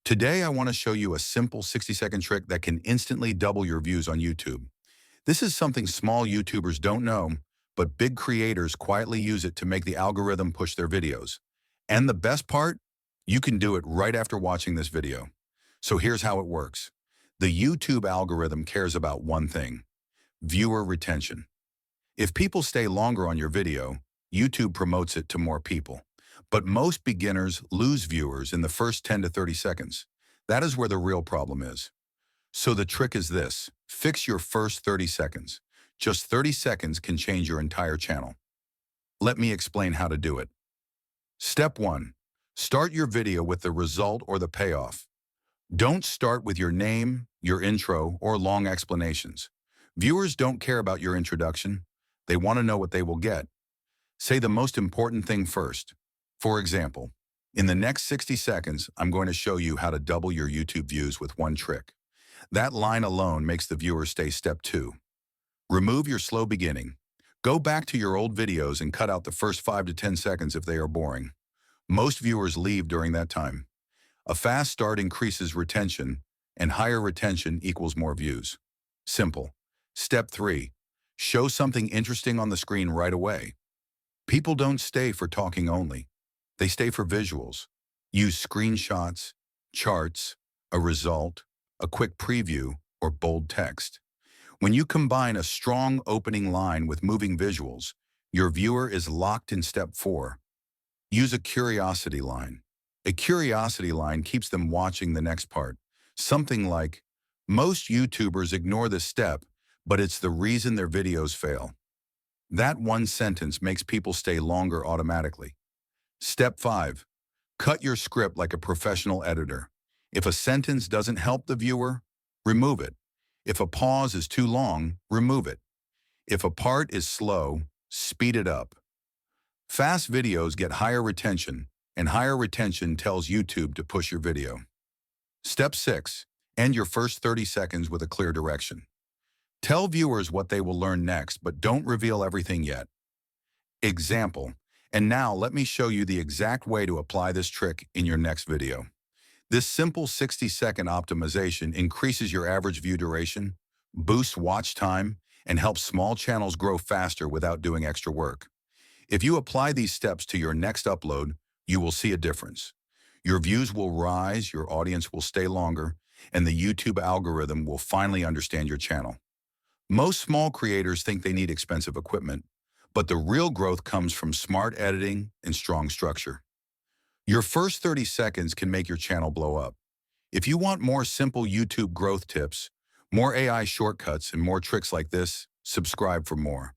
Today, I want to show you a simple 60-second trick that can instantly double your views on YouTube. This is something small YouTubers don't know, but big creators quietly use it to make the algorithm push their videos. And the best part? You can do it right after watching this video. So here's how it works. The YouTube algorithm cares about one thing: viewer retention. If people stay longer on your video, YouTube promotes it to more people. But most beginners lose viewers in the first 10 to 30 seconds. That is where the real problem is. So the trick is this: fix your first 30 seconds. Just 30 seconds can change your entire channel. Let me explain how to do it. Step 1. Start your video with the result or the payoff. Don't start with your name, your intro, or long explanations. Viewers don't care about your introduction. They want to know what they will get. Say the most important thing first. For example, in the next 60 seconds, I'm going to show you how to double your YouTube views with one trick. That line alone makes the viewer stay. Step 2. Remove your slow beginning. Go back to your old videos and cut out the first 5 to 10 seconds if they are boring. Most viewers leave during that time. A fast start increases retention, and higher retention equals more views. Simple. Step 3. Show something interesting on the screen right away. People don't stay for talking only. They stay for visuals. Use screenshots, charts, a result, a quick preview, or bold text. When you combine a strong opening line with moving visuals, your viewer is locked in step 4. Use a curiosity line. A curiosity line keeps them watching the next part. Something like, "Most YouTubers ignore this step, but it's the reason their videos fail." That one sentence makes people stay longer automatically. Step 5. Cut your script like a professional editor. If a sentence doesn't help the viewer, remove it. If a pause is too long, remove it. If a part is slow, speed it up. Fast videos get higher retention, and higher retention tells YouTube to push your video. Step 6. End your first 30 seconds with a clear direction. Tell viewers what they will learn next, but don't reveal everything yet. Example. And now let me show you the exact way to apply this trick in your next video. This simple 60-second optimization increases your average view duration, boosts watch time, and helps small channels grow faster without doing extra work. If you apply these steps to your next upload, you will see a difference. Your views will rise, your audience will stay longer, and the YouTube algorithm will finally understand your channel. Most small creators think they need expensive equipment, but the real growth comes from smart editing and strong structure. Your first 30 seconds can make your channel blow up. If you want more simple YouTube growth tips, more AI shortcuts, and more tricks like this, subscribe for more.